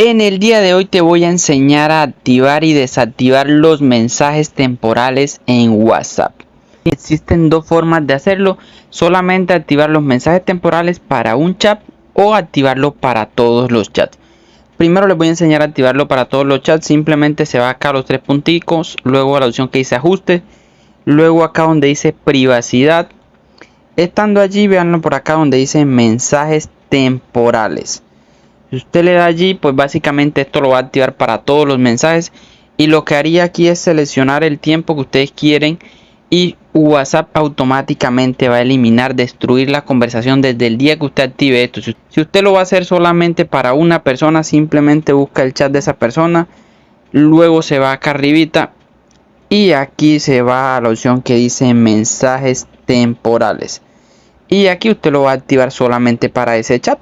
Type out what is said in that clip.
En el día de hoy te voy a enseñar a activar y desactivar los mensajes temporales en WhatsApp. Existen dos formas de hacerlo: solamente activar los mensajes temporales para un chat o activarlo para todos los chats. Primero les voy a enseñar a activarlo para todos los chats. Simplemente se va acá a los tres punticos, luego a la opción que dice ajuste, luego acá donde dice privacidad. Estando allí, veanlo por acá donde dice mensajes temporales. Si usted le da allí, pues básicamente esto lo va a activar para todos los mensajes. Y lo que haría aquí es seleccionar el tiempo que ustedes quieren y WhatsApp automáticamente va a eliminar, destruir la conversación desde el día que usted active esto. Si usted lo va a hacer solamente para una persona, simplemente busca el chat de esa persona, luego se va acá arribita y aquí se va a la opción que dice mensajes temporales. Y aquí usted lo va a activar solamente para ese chat.